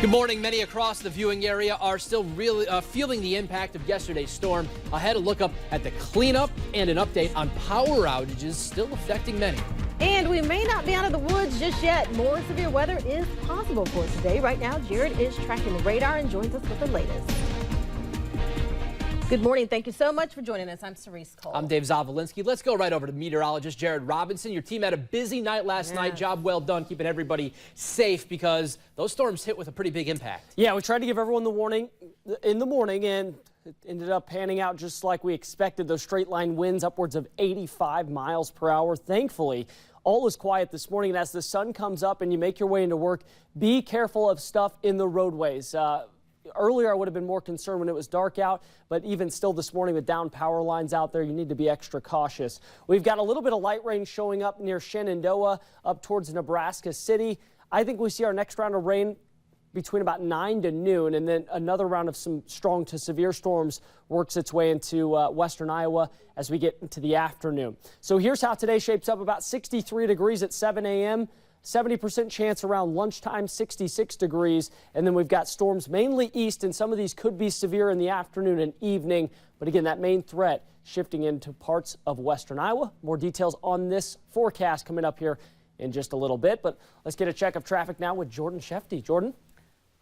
Good morning. Many across the viewing area are still really feeling the impact of yesterday's storm. Ahead, a look up at the cleanup and an update on power outages still affecting many. And we may not be out of the woods just yet. More severe weather is possible for today. Right now, Jared is tracking the radar and joins us with the latest. Good morning. Thank you so much for joining us. I'm Cerise Cole. I'm Dave Zavolinsky. Let's go right over to meteorologist Jared Robinson. Your team had a busy night last night. Job well done keeping everybody safe because those storms hit with a pretty big impact. Yeah, we tried to give everyone the warning in the morning, and it ended up panning out just like we expected. Those straight line winds upwards of 85 miles per hour. Thankfully, all is quiet this morning. And as the sun comes up and you make your way into work, be careful of stuff in the roadways. Earlier, I would have been more concerned when it was dark out, but even still this morning with down power lines out there, you need to be extra cautious. We've got a little bit of light rain showing up near Shenandoah up towards Nebraska City. I think we see our next round of rain between about 9 to noon, and then another round of some strong to severe storms works its way into western Iowa as we get into the afternoon. So here's how today shapes up: about 63 degrees at 7 a.m., 70% chance around lunchtime, 66 degrees. And then we've got storms mainly east, and some of these could be severe in the afternoon and evening. But again, that main threat shifting into parts of western Iowa. More details on this forecast coming up here in just a little bit. But let's get a check of traffic now with Jordan Shefty. Jordan?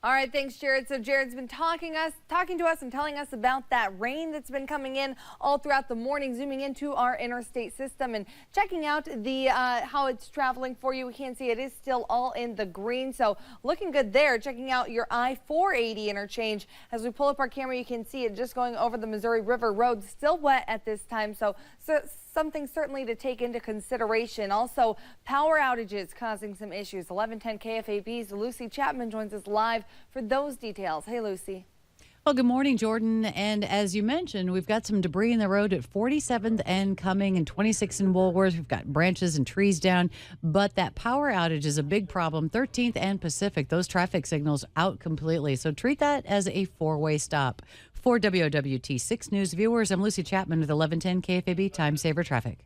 All right, thanks, Jared. So Jared's been talking to us and telling us about that rain that's been coming in all throughout the morning, zooming into our interstate system and checking out the how it's traveling for you. We can see it is still all in the green, so looking good there. Checking out your I-480 interchange. As we pull up our camera, you can see it just going over the Missouri River Road, still wet at this time, so something certainly to take into consideration. Also, power outages causing some issues. 1110 KFAB's Lucy Chapman joins us live for those details. Hey, Lucy. Well, good morning, Jordan. And as you mentioned, we've got some debris in the road at 47th and Cumming and 26th and Woolworth. We've got branches and trees down, but that power outage is a big problem. 13th and Pacific, those traffic signals out completely. So treat that as a four-way stop. For WOWT 6 News viewers, I'm Lucy Chapman with 1110 KFAB Time Saver Traffic.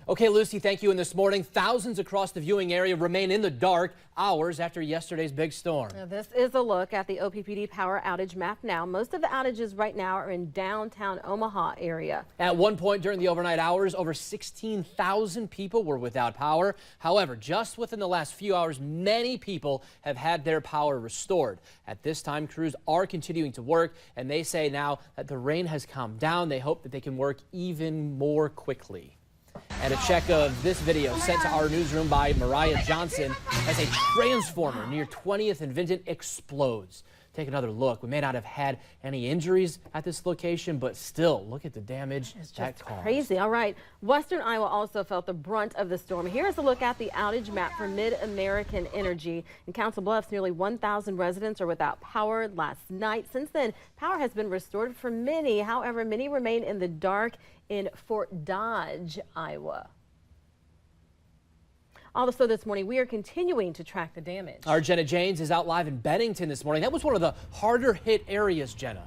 Okay, Lucy, thank you. And this morning, thousands across the viewing area remain in the dark hours after yesterday's big storm. Now, this is a look at the OPPD power outage map now. Most of the outages right now are in downtown Omaha area. At one point during the overnight hours, over 16,000 people were without power. However, just within the last few hours, many people have had their power restored. At this time, crews are continuing to work, and they say now that the rain has calmed down, they hope that they can work even more quickly. And a check of this video sent to our newsroom by Mariah Johnson as a transformer near 20th and Vinton explodes. Take another look. We may not have had any injuries at this location, but still, look at the damage that caused. Crazy. All right. Western Iowa also felt the brunt of the storm. Here's a look at the outage map for Mid-American Energy. In Council Bluffs, nearly 1,000 residents are without power last night. Since then, power has been restored for many. However, many remain in the dark in Fort Dodge, Iowa. Also this morning, we are continuing to track the damage. Our Jenna Janes is out live in Bennington this morning. That was one of the harder hit areas, Jenna.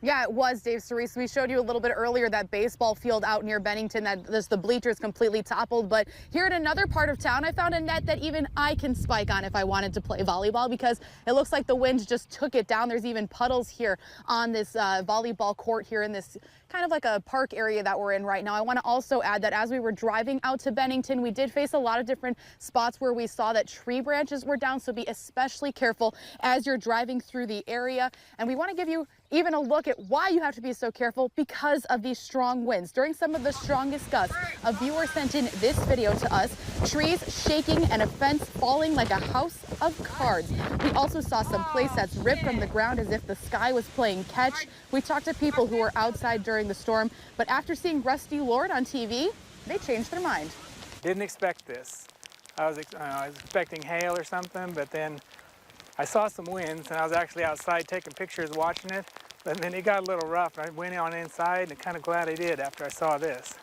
Yeah, it was, Dave. Cerise, we showed you a little bit earlier that baseball field out near Bennington, that the bleachers completely toppled. But here in another part of town, I found a net that even I can spike on if I wanted to play volleyball, because it looks like the wind just took it down. There's even puddles here on this volleyball court here in this kind of like a park area that we're in right now. I want to also add that as we were driving out to Bennington, we did face a lot of different spots where we saw that tree branches were down. So be especially careful as you're driving through the area. And we want to give you even a look at why you have to be so careful because of these strong winds. During some of the strongest gusts, a viewer sent in this video to us: trees shaking and a fence falling like a house of cards. We also saw some place that's ripped from the ground as if the sky was playing catch. We talked to people who were outside during the storm, but after seeing Rusty Lord on TV, they changed their mind. Didn't expect this. I was expecting hail or something, but then I saw some winds, and I was actually outside taking pictures watching it, but then it got a little rough. I went on inside, and kind of glad I did after I saw this.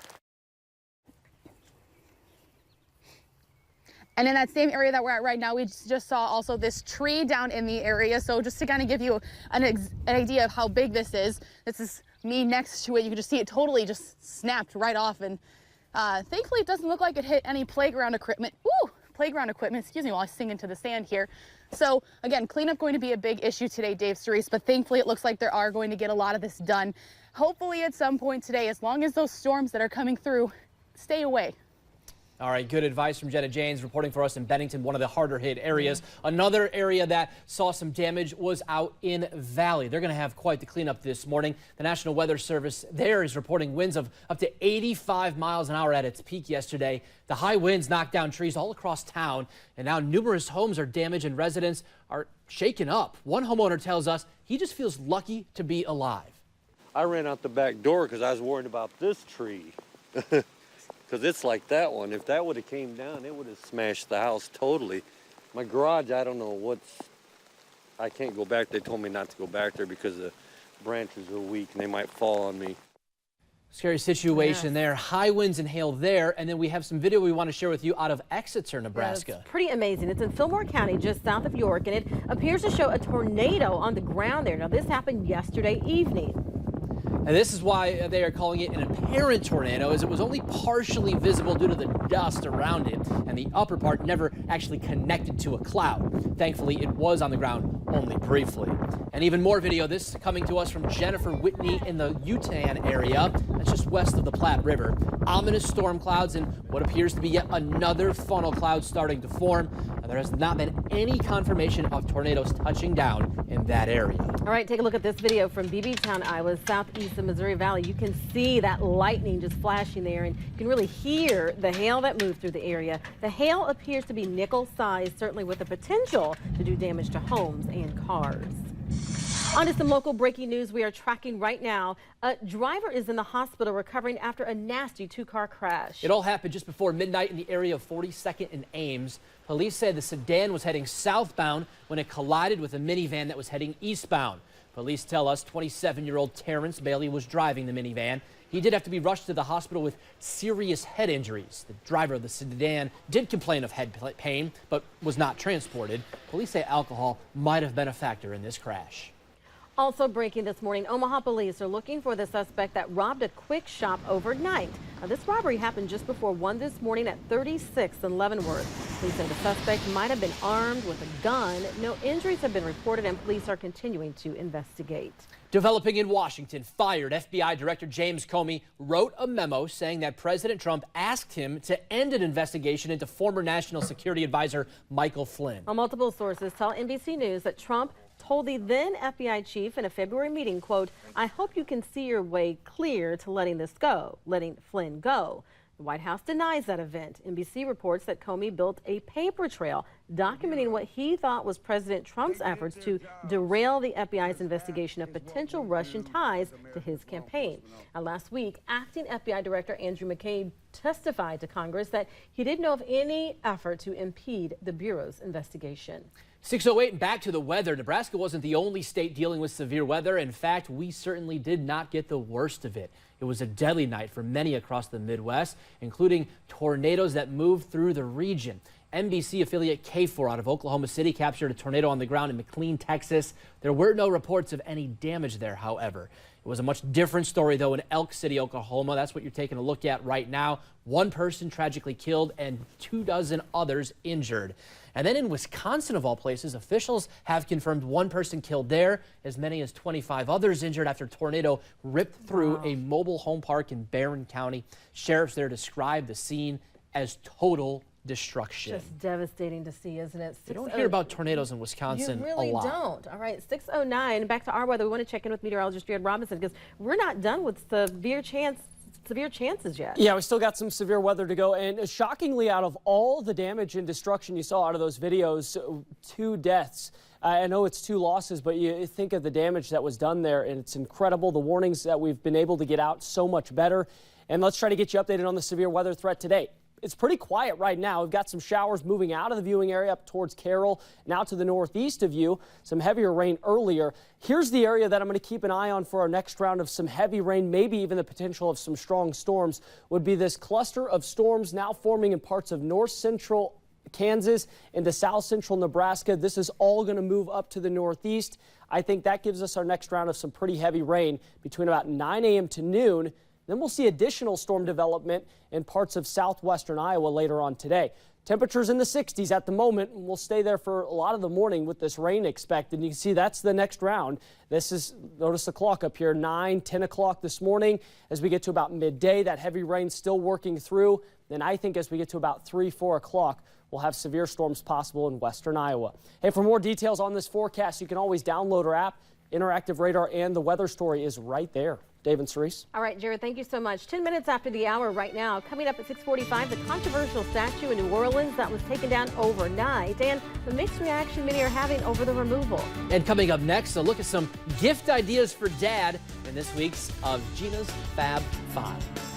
And in that same area that we're at right now, we just saw also this tree down in the area. So just to kind of give you an idea of how big this is me next to it. You can just see it totally just snapped right off. And thankfully, it doesn't look like it hit any playground equipment. Ooh, playground equipment, excuse me, while I sing into the sand here. So again, cleanup going to be a big issue today, Dave Cerise, but thankfully it looks like they are going to get a lot of this done. Hopefully at some point today, as long as those storms that are coming through stay away. All right, good advice from Jenna Janes reporting for us in Bennington, one of the harder hit areas. Another area that saw some damage was out in Valley. They're going to have quite the cleanup this morning. The National Weather Service there is reporting winds of up to 85 miles an hour at its peak yesterday. The high winds knocked down trees all across town, and now numerous homes are damaged and residents are shaken up. One homeowner tells us he just feels lucky to be alive. I ran out the back door because I was worried about this tree. Because it's like that one. If that would have came down, it would have smashed the house totally. My garage, I don't know I can't go back. They told me not to go back there because the branches are weak and they might fall on me. Scary situation there. High winds and hail there. And then we have some video we want to share with you out of Exeter, Nebraska. It's pretty amazing. It's in Fillmore County, just south of York, and it appears to show a tornado on the ground there. Now, this happened yesterday evening. And this is why they are calling it an apparent tornado, as it was only partially visible due to the dust around it, and the upper part never actually connected to a cloud. Thankfully, it was on the ground only briefly. And even more video, this coming to us from Jennifer Whitney in the Utan area. That's just west of the Platte River. Ominous storm clouds and what appears to be yet another funnel cloud starting to form. Now, there has not been any confirmation of tornadoes touching down in that area. All right, take a look at this video from Beebeetown, Iowa, southeast of Missouri Valley. You can see that lightning just flashing there, and you can really hear the hail that moved through the area. The hail appears to be nickel-sized, certainly with the potential to do damage to homes and cars. On to some local breaking news we are tracking right now. A driver is in the hospital recovering after a nasty two-car crash. It all happened just before midnight in the area of 42nd and Ames. Police say the sedan was heading southbound when it collided with a minivan that was heading eastbound. Police tell us 27-year-old Terrence Bailey was driving the minivan. He did have to be rushed to the hospital with serious head injuries. The driver of the sedan did complain of head pain, but was not transported. Police say alcohol might have been a factor in this crash. Also breaking this morning, Omaha police are looking for the suspect that robbed a quick shop overnight. Now, this robbery happened just before 1 this morning at 36th and Leavenworth. Police say the suspect might have been armed with a gun. No injuries have been reported, and police are continuing to investigate. Developing in Washington, fired FBI Director James Comey wrote a memo saying that President Trump asked him to end an investigation into former National Security Advisor Michael Flynn. Well, multiple sources tell NBC News that Trump told the then FBI chief in a February meeting, quote, "I hope you can see your way clear to letting Flynn go." The White House denies that event. NBC reports that Comey built a paper trail documenting what he thought was President Trump's efforts to derail the FBI's investigation of potential Russian ties to his campaign. Now, last week, acting FBI Director Andrew McCabe testified to Congress that he didn't know of any effort to impede the Bureau's investigation. 6:08 and back to the weather. Nebraska wasn't the only state dealing with severe weather. In fact, we certainly did not get the worst of it. It was a deadly night for many across the Midwest, including tornadoes that moved through the region. NBC affiliate K4 out of Oklahoma City captured a tornado on the ground in McLean, Texas. There were no reports of any damage there, however. It was a much different story, though, in Elk City, Oklahoma. That's what you're taking a look at right now. One person tragically killed and 24 others injured. And then in Wisconsin, of all places, officials have confirmed one person killed there, as many as 25 others injured after a tornado ripped through a mobile home park in Barron County. Sheriffs there described the scene as total destruction. Just devastating to see, isn't it? You don't hear about tornadoes in Wisconsin You really a lot. don't. All right, 6:09. Back to our weather. We want to check in with meteorologist Jared Robinson because we're not done with severe chances yet. Yeah, we still got some severe weather to go, and shockingly, out of all the damage and destruction you saw out of those videos, 2 deaths. I know it's 2 losses, but you think of the damage that was done there, and it's incredible. The warnings that we've been able to get out so much better. And let's try to get you updated on the severe weather threat today. It's pretty quiet right now. We've got some showers moving out of the viewing area up towards Carroll and out to the northeast of you. Some heavier rain earlier. Here's the area that I'm going to keep an eye on for our next round of some heavy rain, maybe even the potential of some strong storms, would be this cluster of storms now forming in parts of north central Kansas into south central Nebraska. This is all going to move up to the northeast. I think that gives us our next round of some pretty heavy rain between about 9 a.m. to noon. Then we'll see additional storm development in parts of southwestern Iowa later on today. Temperatures in the 60s at the moment, and we'll stay there for a lot of the morning with this rain expected. And you can see that's the next round. This is, notice the clock up here, 9, 10 o'clock this morning. As we get to about midday, that heavy rain still working through. Then I think as we get to about 3, 4 o'clock, we'll have severe storms possible in western Iowa. Hey, for more details on this forecast, you can always download our app. Interactive radar and the weather story is right there. Dave and Cerise. All right, Jared, thank you so much. 10 minutes after the hour right now. Coming up at 6:45, the controversial statue in New Orleans that was taken down overnight and the mixed reaction many are having over the removal. And coming up next, a look at some gift ideas for Dad in this week's of Gina's Fab 5.